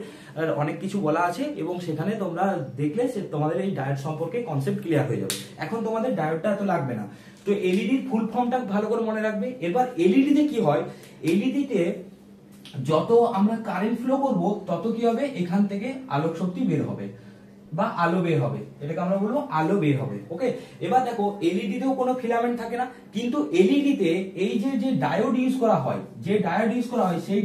Speaker 1: অনেক কিছু বলা আছে এবং সেখানে তোমরা দেখলে তোমাদের এই ডায়োড সম্পর্কে কনসেপ্ট ক্লিয়ার হয়ে যাবে। এখন তোমাদের ডায়োডটা এত লাগবে না। তো এলইডির ফুল ফর্মটা ভালো করে মনে রাখবে। এবার এলইডিতে কি হয়, এলইডিতে যত আমরা কারেন্ট ফ্লো করব তত কি হবে, এখান থেকে আলোক শক্তি বের হবে বা আলো বের হবে, এটাকে আমরা বলবো আলো বের হবে। ওকে, এবার দেখো এলইডিতেও কোনো ফিলামেন্ট থাকে না, কিন্তু এলইডিতে এই যে ডায়োড ইউজ করা হয়, সেই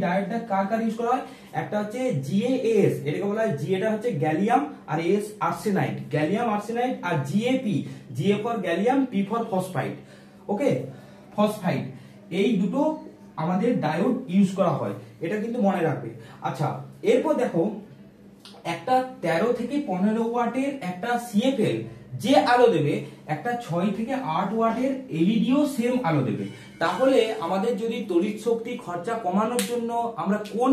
Speaker 1: ডায়োডটা কার ইউজ করা হয়, একটা হচ্ছে জিএএস, এটাকে বলা হয় এটা হচ্ছে গ্যালিয়াম, আর এস আর্সেনাইড, গ্যালিয়াম আর্সেনাইড, আর G A P, G A for gallium, P for phosphide. Okay, phosphide, এই দুটো আমাদের ডায়োড ইউজ করা হয়, এটা কিন্তু মনে রাখবে। আচ্ছা, এরপর দেখো একটা 13 থেকে 15 ওয়াটের একটা সিএফএল যে আলো দেবে, একটা 6 থেকে 8 ওয়াটের এলইডিও সেম আলো দেবে। তাহলে আমাদের যদি তড়িৎ শক্তি খরচা কমানোর জন্য আমরা কোন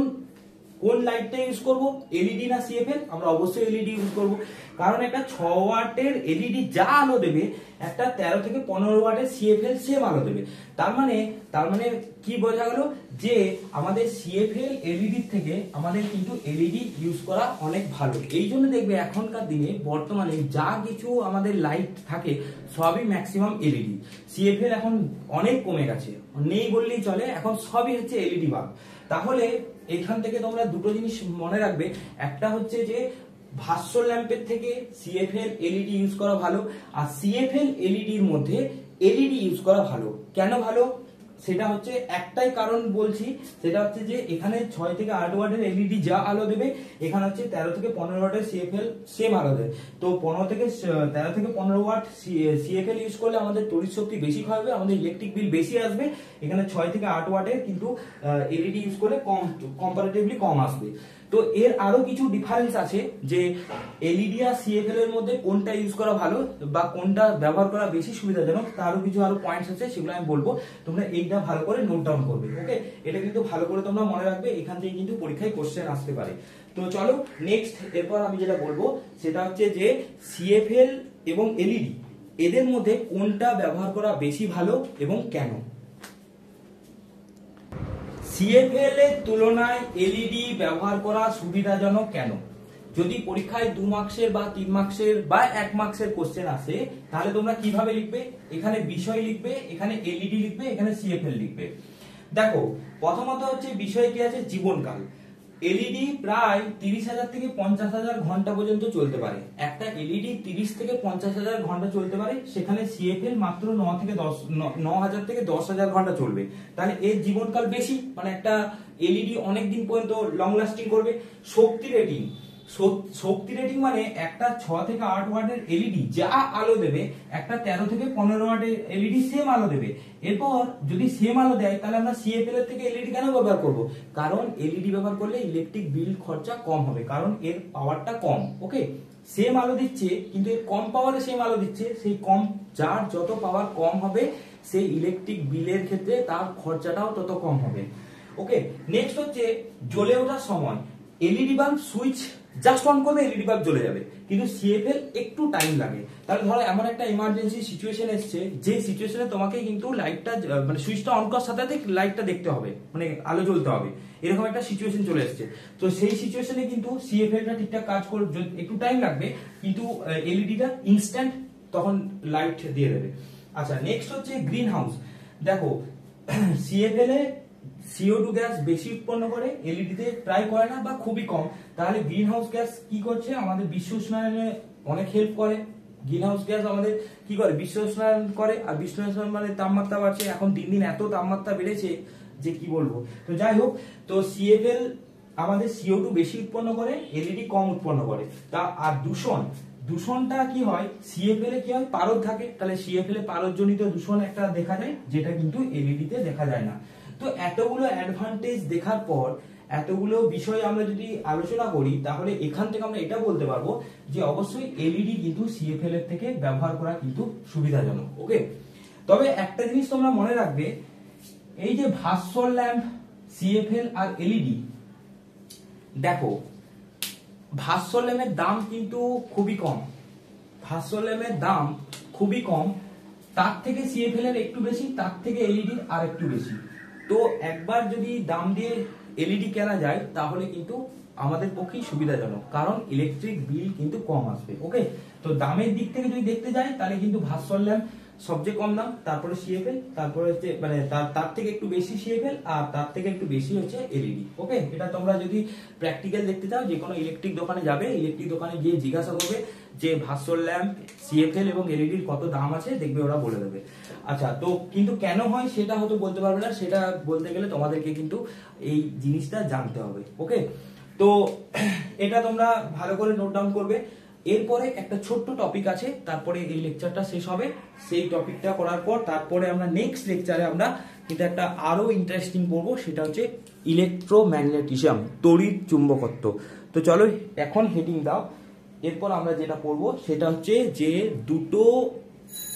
Speaker 1: লাইটটা ইউজ করব, এলইডি না সিএফএল? আমরা অবশ্যই এলইডি ইউজ করব, কারণ একটা 6 ওয়াটের এলইডি যা আলো দেবে, একটা 13 থেকে 15 ওয়াটের সিএফএল সেম আলো দেবে। তার মানে কি বোঝা গেল, যে আমাদের সিএফএল এলইডি থেকে আমাদের কিন্তু এলইডি ইউজ করা অনেক ভালো। এই জন্য দেখবে এখনকার দিনে বর্তমানে যা কিছু আমাদের লাইট থাকে সবই ম্যাক্সিমাম এলইডি। সিএফএল এখন অনেক কমে গেছে, নেই বললেই চলে, এখন সবই হচ্ছে এলইডি বাল্ব। তাহলে এখান থেকে তোমরা দুটো জিনিস মনে রাখবে, একটা হচ্ছে যে ভাস্কর ল্যাম্পের থেকে সিএফএল এলইডি ইউজ করা ভালো, আর সিএফএল এলইডির মধ্যে এলইডি ইউজ করা ভালো। কেন ভালো, সেটা হচ্ছে একটাই কারণ বলছি, সেটা হচ্ছে যে এখানে 6 থেকে 8 ওয়াটের এলইডি যা আলো দেবে, এখানে হচ্ছে 13 থেকে 15 ওয়াটের সিএফএল সেম আলো দেয়। তো 13 থেকে 15 ওয়াট সিএফএল ইউজ করলে আমাদের তড়িৎ শক্তি বেশি ক্ষয় হবে, আমাদের ইলেকট্রিক বিল বেশি আসবে। এখানে 6 থেকে 8 ওয়াটের কিন্তু এলইডি ইউজ করলে কম্পারেটিভলি কম আসবে। তো এর আরো কিছু ডিফারেন্স আছে, যে এলইডি আর সিএফএল এর মধ্যে কোনটা ইউজ করা ভালো বা কোনটা ব্যবহার করা বেশি সুবিধাজনক, তারও কিছু আরো পয়েন্টস আছে, সেগুলো আমি বলবো, তোমরা এইটা ভালো করে নোট ডাউন করবে। ওকে, এটা কিন্তু ভালো করে তোমরা মনে রাখবে, এখান থেকে কিন্তু পরীক্ষায় কোশ্চেন আসতে পারে। তো চলো নেক্সট, এরপর আমি যেটা বলবো সেটা হচ্ছে যে সিএফএল এবং এলইডি এদের মধ্যে কোনটা ব্যবহার করা বেশি ভালো এবং কেন? সিএফএল এর তুলনায় এলইডি ব্যবহার করা সুবিধাজনক কেন? যদি পরীক্ষায় 2 মার্কসের বা 3 মার্কসের বা 1 মার্কসের কোশ্চেন আসে, তাহলে তোমরা কিভাবে লিখবে? এখানে বিষয় লিখবে, এখানে এলইডি লিখবে, এখানে সিএফএল লিখবে। দেখো, প্রথমত হচ্ছে বিষয় কি আছে? জীবনকাল। এলইডি প্রায় 30,000 থেকে 50,000 ঘন্টা পর্যন্ত চলতে পারে। একটা এলইডি 30 থেকে 50,000 ঘন্টা চলতে পারে, সেখানে সিএফএল মাত্র 9,000 থেকে 10,000 ঘন্টা চলবে। তাহলে এর জীবনকাল বেশি, মানে একটা এলইডি অনেক দিন পর্যন্ত লং লাস্টিং করবে। শক্তি রেটিং মানে একটা 6 থেকে 8 ওয়াটের এলইডি যা আলো দেবে, একটা 13 থেকে 15 ওয়াটের এলইডি সেম আলো দেবে। এরপর যদি সেম আলো দেয়, তাহলে আমরা সিএফএল এর থেকে এলইডি কেন ব্যবহার করব? কারণ এলইডি ব্যবহার করলে ইলেকট্রিক বিল খরচা কম হবে, কারণ এর পাওয়ারটা কম। ওকে, সেম আলো দিচ্ছে কিন্তু এর কম পাওয়ারে সেম আলো দিচ্ছে, সেই কম, যার যত পাওয়ার কম হবে সেই ইলেকট্রিক বিলের ক্ষেত্রে তার খরচাটাও তত কম হবে। ওকে, নেক্সট হচ্ছে জ্বলে ওঠার সময়। LED bulb switch just on করলে এলইডি বাল্ব জ্বলে যাবে, কিন্তু সিএফএল একটু টাইম লাগে। তাহলে ধরো এমন একটা ইমার্জেন্সি সিচুয়েশন এসছে, যে সিচুয়েশনে তোমাকে কিন্তু লাইটটা, মানে সুইচটা অন করার সাথে সাথে লাইটটা দেখতে হবে, মানে আলো জ্বলতে হবে, এরকম একটা সিচুয়েশন চলে এসছে। তো সেই সিচুয়েশনে কিন্তু সিএফএলটা ঠিকঠাক কাজ করে, একটু টাইম লাগবে, কিন্তু এলইডিটা ইনস্ট্যান্ট তখন লাইট দিয়ে দেবে। আচ্ছা, নেক্সট হচ্ছে গ্রিন হাউস। দেখো, সিএফএল এ CO2 গ্যাস বেশি উৎপন্ন করে, এলইডি তে প্রায় করে না বা খুবই কম। তাহলে গ্রিন হাউস গ্যাস কি করছে? আমাদের বিশ্ব উষ্ণায়নে অনেক হেল্প করে। গ্রিন হাউস গ্যাস আমাদের কি করে? বিশ্ব উষ্ণায়ন করে। আর বিশ্ব উষ্ণায়ন মানে তাপমাত্রা বাড়ছে, এখন দিন দিন এত তাপমাত্রা বেড়েছে যে কি বলবো। তো যাই হোক, তো সিএফএল আমাদের CO2 বেশি উৎপন্ন করে, এলইডি কম উৎপন্ন করে। তা আর দূষণটা কি হয়? সিএফএল এ কি হয়? পারদ থাকে, তাহলে সিএফএল এ পারদজনিত দূষণ একটা দেখা যায়, যেটা কিন্তু এলইডি তে দেখা যায় না। তো এতগুলো অ্যাডভান্টেজ দেখার পর, এতগুলো বিষয় আমরা যদি আলোচনা করি, তাহলে এখান থেকে আমরা এটা বলতে পারবো যে অবশ্যই এলইডি কিন্তু সিএফএল এর থেকে ব্যবহার করা কিন্তু সুবিধাজনক। ওকে, তবে একটা জিনিস তোমরা মনে রাখবে, এই যে ভাস্বর ল্যাম্প, সিএফএল আর এলইডি, দেখো ভাস্বর ল্যাম্পের দাম কিন্তু খুবই কম। ভাস্বর ল্যাম্পের দাম খুবই কম, তার থেকে সিএফএল এর একটু বেশি, তার থেকে এলইডির আর একটু বেশি। তো একবার যদি দাম দিয়ে এলইডি কেনা যায়, তাহলে কিন্তু আমাদের পক্ষেই সুবিধাজনক, কারণ ইলেকট্রিক বিল কিন্তু কম আসবে। ওকে, তো দামের দিক থেকে যদি দেখতে যাই, তাহলে কিন্তু ভাস্বর ল্যাম্প সবচেয়ে কম দাম, তারপরে সিএফএল, তারপরে হচ্ছে মানে তার থেকে একটু বেশি সিএফএল, আর তার থেকে একটু বেশি হচ্ছে এলইডি। ওকে, এটা তোমরা যদি প্র্যাকটিক্যাল দেখতে চাও, যে কোনো ইলেকট্রিক দোকানে যাবে, ইলেকট্রিক দোকানে গিয়ে জিজ্ঞাসা করবে যে ভাস্বর ল্যাম্প, সিএফএল এবং এলইডির কত দাম আছে, দেখবে ওরা বলে দেবে। আচ্ছা, তো কিন্তু কেন হয় সেটা হয়তো বলতে পারবে না, সেটা বলতে গেলে তোমাদেরকে কিন্তু এই জিনিসটা জানতে হবে। ওকে, তো এটা তোমরা ভালো করে নোট ডাউন করবে। এরপরে একটা ছোট্ট টপিক আছে, তারপরে এই লেকচারটা শেষ হবে। সেই টপিকটা করার পর তারপরে আমরা নেক্সট লেকচারে আমরা কিন্তু একটা আরো ইন্টারেস্টিং পড়বো, সেটা হচ্ছে ইলেকট্রোম্যাগনেটিজম, তড়িৎ চুম্বকত্ব। তো চলো এখন হেডিং দাও। এরপর আমরা যেটা পড়বো সেটা হচ্ছে যে দুটো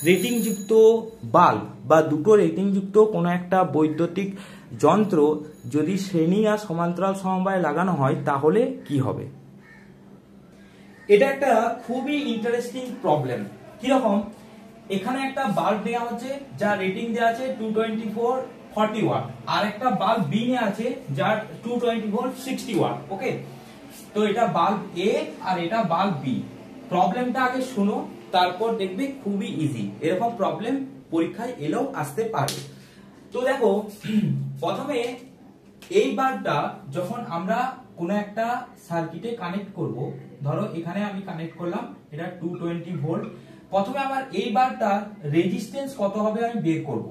Speaker 1: রেটিংযুক্ত বাল্ব বা দুটো রেটিংযুক্ত কোনো একটা বৈদ্যুতিক যন্ত্র যদি শ্রেণী আর সমান্তরাল সমবায়ে লাগানো হয়, তাহলে কি হবে? এটা একটা খুবই ইন্টারেস্টিং প্রবলেম। কিরকম? এখানে একটা বাল্ব দেওয়া হচ্ছে যার রেটিং দেওয়া আছে 224 ওয়াট, আর একটা বাল্ব বি নেওয়া আছে যার 224 60 ওয়াট। ওকে, তো এটা বাল্ব এ আর এটা বাল্ব বি। প্রবলেমটা আগে শোনো, তারপর দেখবে খুবই ইজি। এরকম প্রবলেম পরীক্ষায় এলেও আসতে পারে। তো দেখো, প্রথমে এই বাল্বটা যখন আমরা কোনো একটা সার্কিটে কানেক্ট করব, ধরো এখানে আমি কানেক্ট করলাম, এটা 220 ভোল্ট। প্রথমে আমার এই বাল্বটার রেজিস্ট্যান্স কত হবে আমি বের করব।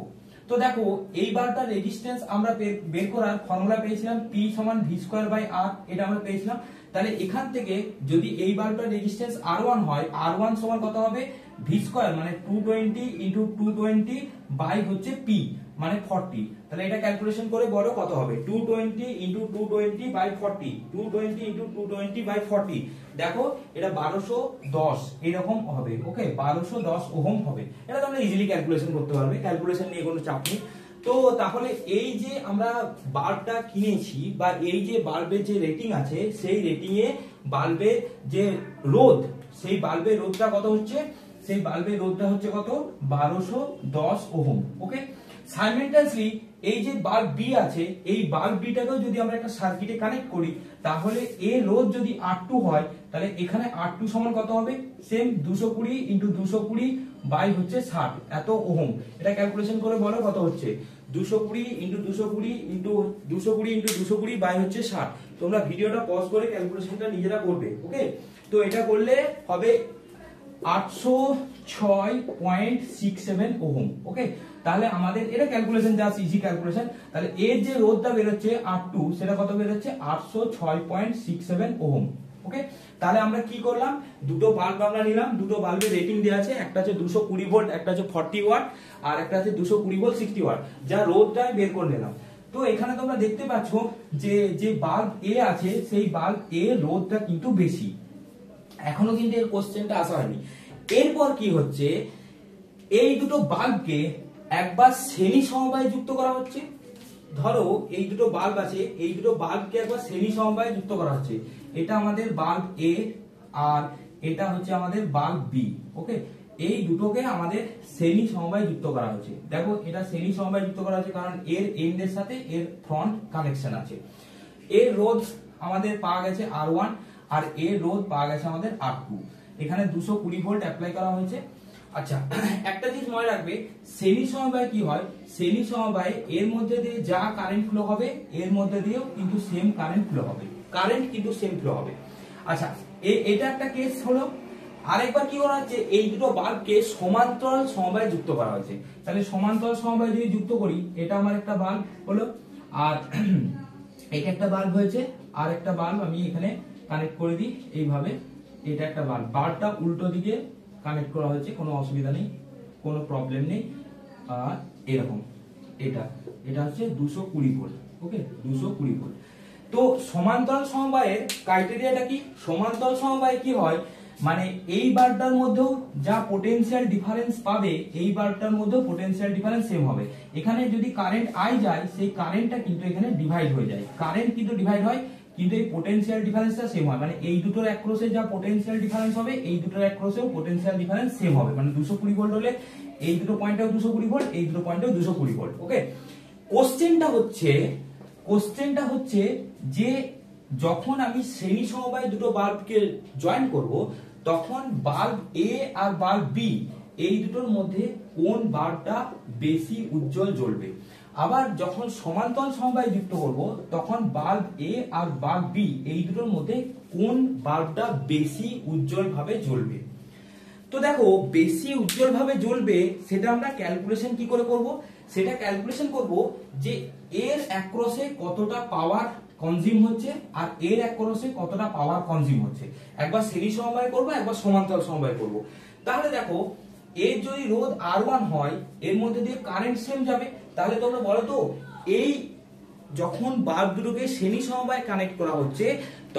Speaker 1: তো দেখো, এই বাল্বটার রেজিস্ট্যান্স আমরা বের করার ফর্মুলা পেয়েছিলাম P সমান V²/R, এটা আমরা পেয়েছিলাম। তাহলে এখান থেকে যদি এই বাল্বটার রেজিস্ট্যান্স R1 হয়, R1 সমান কত হবে? V², মানে 220 × 220 বাই হচ্ছে P, মানে 40। তাহলে এটা ক্যালকুলেশন করে বড় কত হবে? 220 × 220 বাই 40, 220 × 220 বাই 40। দেখো, এটা 1210 এরকম হবে। ওকে, 1210 ওহম হবে। এটা তোমরা ইজিলি ক্যালকুলেশন করতে পারবে, ক্যালকুলেশন নিয়ে কোনো চাপ নেই। তো তাহলে এই যে আমরা বাল্বটা কিনেছি, বা এই যে বাল্বের যে রেটিং আছে, সেই রেটিং এ বাল্বের যে রোধ, সেই বাল্বের রোধটা কত হচ্ছে? সেই বাল্বের রোধটা হচ্ছে কত 1210 ওহম। ওকে, সাইমেলটেনিয়াসলি এই যে বাল্ব বি আছে, এই বাল্ব বিটাকেও যদি আমরা একটা সার্কিটে কানেক্ট করি, তাহলে এর রোধ যদি R2 হয়, তাহলে এখানে R2 সমান কত হবে, সেম 220 ইনটু 220 বাই হচ্ছে 60 এত ওহম। এটা ক্যালকুলেশন করে বলো কত হচ্ছে, 220 ইনটু 220 ইনটু 220 ইনটু 220 বাই হচ্ছে 60। তোমরা ভিডিওটা পজ করে ক্যালকুলেশনটা নিজেরা করবে। ওকে, তো এটা করলে হবে 806.67 ওহম। ওকে, তাহলে আমাদের এটা ক্যালকুলেশন জাস্ট ইজি ক্যালকুলেশন। তাহলে এর যে রোধটা বেরোচ্ছে R2 সেটা কত বেরোচ্ছে 806.67 ওহম। ওকে, তাহলে আমরা কি করলাম, দুটো বাল্ব আমরা নিলাম, দুটো বাল্বের রেটিং দেওয়া আছে, একটা হচ্ছে 220 ভোল্ট, একটা হচ্ছে 40 ওয়াট, আর একটা হচ্ছে 220 ভোল্ট 60 ওয়াট, যা রোধটা আমি বের করে নিলাম। তো এখানে তোমরা দেখতে পাচ্ছ যে বাল্ব এ আছে, সেই বাল্ব এ রোধটা কিন্তু বেশি। এখনো কিন্তু এর কোশ্চেনটা আসা হয়নি। এরপর কি হচ্ছে, এই দুটো বাল্বকে একবার শ্রেণী সমবায়ে যুক্ত করা হচ্ছে। ধরো এই দুটো বাল্ব আছে, এই দুটো বাল্বকে একবার শ্রেণী সমবায়ে যুক্ত করা হচ্ছে। এটা আমাদের বাল্ব এ আর এটা হচ্ছে আমাদের বাল্ব বি। ওকে, এই দুটোকে আমাদের শ্রেণী সমবায়ে যুক্ত করা হচ্ছে। দেখো এটা শ্রেণী সমবায়ে যুক্ত করা হচ্ছে কারণ এর এন্ডের সাথে এর ফ্রন্ট কানেকশন আছে। এর রোধ আমাদের পাওয়া গেছে R1 আর এর রোধ পাওয়া গেছে আমাদের R2। এখানে 220 ভোল্ট অ্যাপ্লাই করা হয়েছে। আচ্ছা, একটা জিনিস মনে রাখবে, শ্রেণী সমবায়ে কি হয়, শ্রেণী সমবায়ে এর মধ্যে দিয়ে যা কারেন্ট ফ্লো হবে এর মধ্যে দিয়েও কিন্তু সেম কারেন্ট ফ্লো হবে, কারেন্ট কিন্তু সেম ফ্লো হবে। আচ্ছা, এটা একটা কেস হলো। আরেকবার কি করা হচ্ছে, এই দুটো বাল্বকে সমান্তরাল সমবায়ে যুক্ত করা হয়েছে। তাহলে সমান্তরাল সমবায়ে যদি যুক্ত করি, এটা আমার একটা বাল্ব হলো, আর এটা একটা বাল্ব হয়েছে, আর একটা বাল্ব আমি এখানে কানেক্ট করে দিই এইভাবে। এটা একটা বাল্ব, বাল্বটা উল্টো দিকে কানেক্ট করা হয়েছে, কোনো অসুবিধা নেই, কোনো প্রবলেম নেই। আর এরকম এটা হচ্ছে 220 ভোল্ট। ওকে, 220 ভোল্ট। তো সমান্তরাল সমবায়ের ক্রাইটেরিয়াটা কি, সমান্তরাল সমবায়ে কি হয়, মানে এই বাল্বটার মধ্যেও যা পোটেনশিয়াল ডিফারেন্স পাবে, এই বাল্বটার মধ্যেও পোটেনশিয়াল ডিফারেন্স সেম হবে। এখানে যদি কারেন্ট আই যায়, সেই কারেন্টটা কিন্তু এখানে ডিভাইড হয়ে যায়, কারেন্ট কিন্তু ডিভাইড হয়, কিন্তু এই পোটেনশিয়াল ডিফারেন্সটা সেম হয়। মানে এই দুটোর অ্যাক্রসে যা পোটেনশিয়াল ডিফারেন্স হবে, এই দুটোর অ্যাক্রসেও পোটেনশিয়াল ডিফারেন্স সেম হবে। মানে 220 ভোল্ট হলে এই দুটো পয়েন্টেও 220 ভোল্ট, এই দুটো পয়েন্টেও 220 ভোল্ট। ওকে, কোশ্চেনটা হচ্ছে যে যখন আমি শ্রেণী সমবায়ে দুটো বাল্বকে জয়েন করব, তখন বাল্ব এ আর বাল্ব বি এই দুটোর মধ্যে কোন বাল্বটা বেশি উজ্জ্বল জ্বলবে। আবার যখন সমান্তরাল সমবায়ে যুক্ত করব, তখন বাল্ব এ আর বাল্ব বি এই দুটোর মধ্যে কোন বাল্বটা বেশি উজ্জ্বল ভাবে জ্বলবে। তো দেখো, বেশি উজ্জ্বল ভাবে জ্বলবে সেটা আমরা ক্যালকুলেশন কি করে করব, সেটা ক্যালকুলেশন করব যে এর অ্যাক্রসে কতটা পাওয়ার কনজিউম হচ্ছে আর এর অ্যাক্রসে কতটা পাওয়ার কনজিউম হচ্ছে। একবার শ্রেণী সমবায়ে করব, একবার সমান্তরাল সমবায়ে করব। তাহলে দেখো, এর যদি রোধ R1 হয়, এর মধ্যে দিয়ে কারেন্ট সেম যাবে। তাহলে তোমরা বলো তো, এই যখন বাল্ব দুটোকে শ্রেণী সমবায়ে কানেক্ট করা হচ্ছে,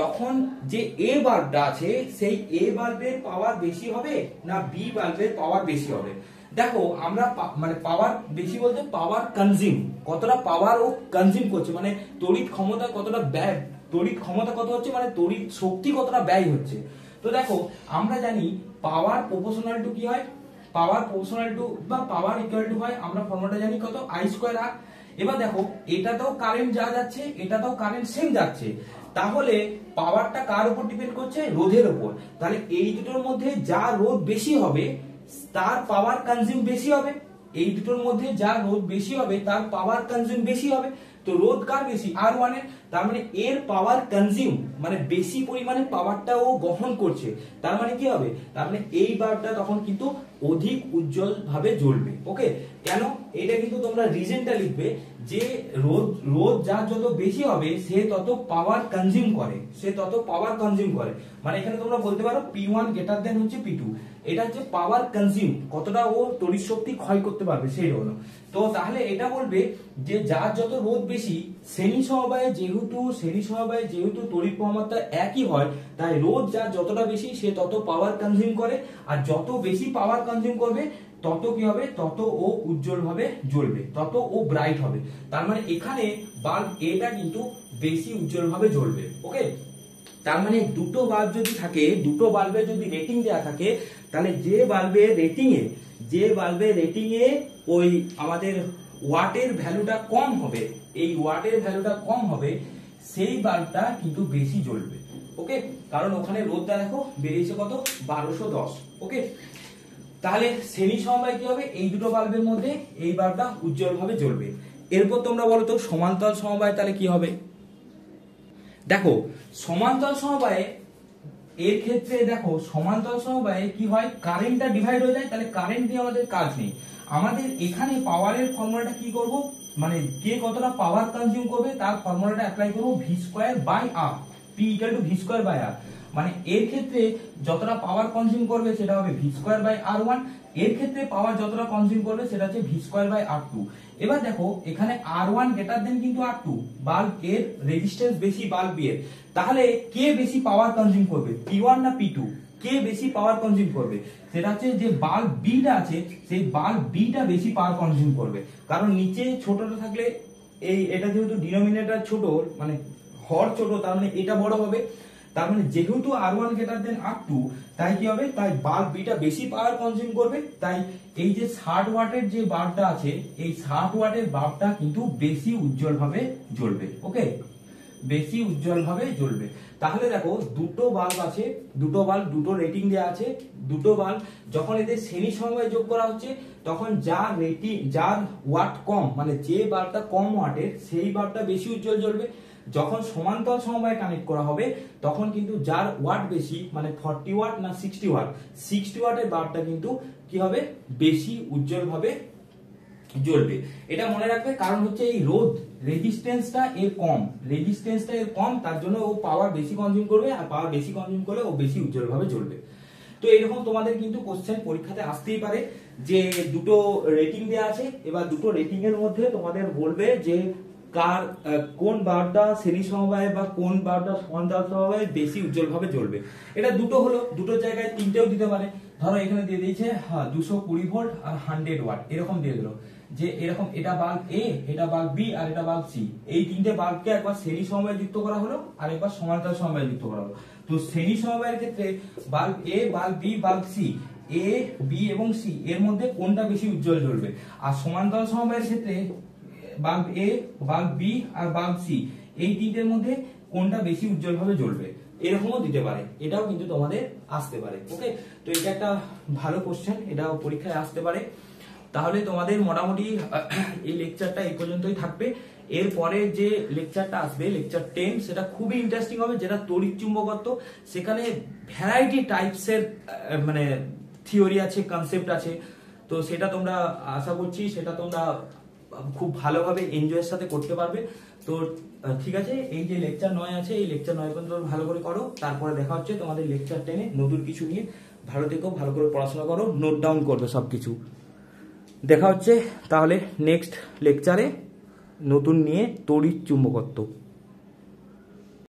Speaker 1: তখন যে এ বাল্বটা আছে, সেই এ বাল্বের পাওয়ার বেশি হবে না বি বাল্বের পাওয়ার বেশি হবে। দেখো, আমরা মানে পাওয়ার বেশি বলতে পাওয়ার কনজিউম, কতটা পাওয়ার ও কনজিউম করছে, মানে তড়িৎ ক্ষমতা কতটা ব্যয়, তড়িৎ ক্ষমতা কত হচ্ছে, মানে তড়িৎ শক্তি কতটা ব্যয় হচ্ছে। তো দেখো, আমরা জানি পাওয়ার প্রপোর্শনাল টু কি হয়, পাওয়ার প্রপোর্শনাল টু বা পাওয়ার ইকুয়াল টু হয়, আমরা ফর্মুলাটা জানি কত, I²R। এবার দেখো, এটাতেও কারেন্ট যা যাচ্ছে, এটাতেও কারেন্ট সেম যাচ্ছে, তাহলে পাওয়ারটা কার উপর ডিপেন্ড করছে, রোধের উপর। তাহলে এই দুটোর মধ্যে যা রোধ বেশি হবে তার পাওয়ার কনজিউম বেশি হবে, এই দুটোর মধ্যে যা রোধ বেশি হবে তার পাওয়ার কনজিউম বেশি হবে। তো রোধ কার বেশি, R1 এর, তার মানে এর পাওয়ার কনজিউম মানে বেশি পরিমাণে পাওয়ারটা ও গ্রহণ করছে। তার মানে কি হবে, তার মানে এই বাল্বটা তখন কিন্তু অধিক উজ্জ্বল ভাবে জ্বলবে। ওকে, কেন, এটা কিন্তু তোমরা রিজনটা লিখবে যে রোধ যার যত বেশি হবে সে তত পাওয়ার কনজিউম করে, সে তত পাওয়ার কনজিউম করে। মানে এখানে তোমরা বলতে পারো P1 গ্রেটার দেন হচ্ছে P2, এটা হচ্ছে পাওয়ার কনজিউম, কতটা ও তড়িৎ শক্তি ক্ষয় করতে পারবে সেই হলো। তো তাহলে এটা বলবে যে যার যত রোধ বেশি, শ্রেণী সমবায়ে যেহেতু তড়িৎ প্রবাহটা একই হয়, তাই রোধ যার যতটা বেশি সে তত পাওয়ার কনজিউম করে, আর যত বেশি পাওয়ার কনজিউম করবে তত কি হবে, তত ও উজ্জ্বল ভাবে জ্বলবে, তত ও ব্রাইট হবে। তার মানে এখানে বাল্ব এটা কিন্তু বেশি উজ্জ্বল ভাবে জ্বলবে। ওকে, তার মানে দুটো বাল্ব যদি থাকে, দুটো বাল্বের যদি রেটিং দেওয়া থাকে, তাহলে যে বাল্বের রেটিং এ ওই আমাদের ওয়াটের ভ্যালুটা কম হবে, এই ওয়াটের ভ্যালুটা কম হবে, সেই বাল্বটা কিন্তু বেশি জ্বলবে। ওকে, কারণ ওখানে রোদটা দেখো বেরিয়েছে কত, 1210। ওকে, তাহলে শ্রেণী সমবায় কি হবে, এই দুটো বাল্বের মধ্যে এই বাল্বটা উজ্জ্বল ভাবে জ্বলবে। এরপর তোমরা বলো তো সমান্তরাল সমবায় তাহলে কি হবে। দেখো সমান্তরাল সমবায়ে এর ক্ষেত্রে দেখো সমান্তরাল সমবায়ে কি হয়, কারেন্টটা ডিভাইড হয়ে যায়, তাহলে কারেন্ট দিয়ে আমাদের কাজ নেই। আমাদের এখানে পাওয়ারের ফর্মুলাটা কি করব, মানে কে কতটা পাওয়ার কনজিউম করবে তার ফর্মুলাটা অ্যাপ্লাই করব v²/r, p = v²/r। মানে এর ক্ষেত্রে যতটা পাওয়ার কনজিউম করবে সেটা হবে v²/r1, এর ক্ষেত্রে পাওয়ার যতটা কনজিউম করবে সেটা হচ্ছে v²/r2। এবার দেখো এখানে r1 কিন্তু r2, বাল্ব এর রেজিস্ট্যান্স বেশি বাল্ব এর, তাহলে কে বেশি পাওয়ার কনজিউম করবে, p1 না p2? কে বেশি পাওয়ার কনজিউম করবে, সেটা হচ্ছে যে বাল্ব বিটা আছে, সেই বাল্ব বিটা বেশি পাওয়ার কনজিউম করবে। কারণ নিচে ছোটটা থাকলে এটা যেহেতু ডিনোমিনেটর ছোট, মানে হর ছোট, তার মানে এটা বড় হবে। তার মানে যেহেতু r1 r2, তাই কি হবে, তাই বাল্ব বিটা বেশি পাওয়ার কনজিউম করবে, তাই এই যে 60 ওয়াটের যে বাল্বটা আছে, এই 60 ওয়াটের বাল্বটা কিন্তু বেশি উজ্জ্বল ভাবে জ্বলবে। ওকে, বেশি উজ্জ্বল ভাবে জ্বলবে। তাহলে দেখো দুটো বাল্ব আছে, দুটো বাল্ব দুটো রেটিং দেওয়া আছে, দুটো বাল্ব যখন এদের শ্রেণী সমবায় যোগ করা হচ্ছে, তখন যার ওয়াট কম, মানে যে বাল্বটা কম ওয়াটের সেই বাল্বটা বেশি উজ্জ্বল জ্বলবে। যখন সমান্তরাল সমবায়ে কানেক্ট করা হবে, তখন কিন্তু যার ওয়াট বেশি, মানে 40 ওয়াট না 60 ওয়াটের বাল্বটা কিন্তু কি হবে, বেশি উজ্জ্বল ভাবে জ্বলবে। এটা মনে রাখবে, কারণ হচ্ছে এই রেজিস্ট্যান্সটা এর কম, তার জন্য ও পাওয়ার বেশি কনজিউম করবে, আর পাওয়ার বেশি কনজিউম করলে ও বেশি উজ্জ্বল ভাবে জ্বলবে। তো এরকম তোমাদের কিন্তু কোশ্চেন পরীক্ষাতে আসতেই পারে, যে দুটো রেটিং দেওয়া আছে, এবার দুটো রেটিং এর মধ্যে তোমাদের বলবে যে কোন বাল্বটা শ্রেণী সমবায়ে বা কোন বাল্বটা সমান্তরাল সমবায়ে বেশি উজ্জ্বল ভাবে জ্বলবে। এটা দুটো হলো, দুটো জায়গায় তিনটেও দিতে পারে। ধরো এখানে দিয়ে দিয়েছে 220 ভোল্ট আর 100 ওয়াট, এরকম দিয়ে দিল যে এরকম, এটা বাল্ব এ, এটা বাল্ব বি, আর এটা বাল্ব সি, এই তিনটে বাল্বকে একবার শ্রেণী সমবায়ে যুক্ত করা হলো, আর একবার সমান্তরাল সমবায়ে যুক্ত করা হলো। তো শ্রেণী সমবায়ের ক্ষেত্রে বাল্ব এ, বাল্ব বি, বাল্ব সি, এ, বি এবং সি এর মধ্যে কোনটা বেশি উজ্জ্বল জ্বলবে। আর সমান্তরাল সমবায়ের ক্ষেত্রে বাল্ব এ, বাল্ব বি আর বাল্ব সি, এই তিনটের মধ্যে কোনটা বেশি উজ্জ্বল ভাবে জ্বলবে, এরকমও দিতে পারে। এটাও কিন্তু তোমাদের আসতে পারে। ওকে, তো এটা একটা ভালো কোশ্চেন, এটাও পরীক্ষায় আসতে পারে। তাহলে তোমাদের মোটামুটি এই লেকচারটা এই পর্যন্তই থাকবে। এরপরে যে লেকচারটা আসবে, লেকচার 10, সেটা খুবই ইন্টারেস্টিং হবে, যেটা তড়িৎ চুম্বকত্ব। সেখানে ভ্যারাইটি টাইপসের মানে থিওরি আছে, কনসেপ্ট আছে। তো সেটা তোমরা আশা করছি সেটা তোমরা খুব ভালোভাবে এনজয়ের সাথে করতে পারবে। তো ঠিক আছে, এই যে লেকচার 9 আছে, এই লেকচার 9 পর্যন্ত ভালো করে করো, তারপরে দেখা হচ্ছে তোমাদের লেকচার 10-এ নতুন কিছু নিয়ে। ভালো থেকো, ভালো করে পড়াশোনা করো, নোট ডাউন করবে সবকিছু। দেখা হচ্ছে তাহলে নেক্সট লেকচারে নতুন নিয়ে তড়িৎ চুম্বকত্ব।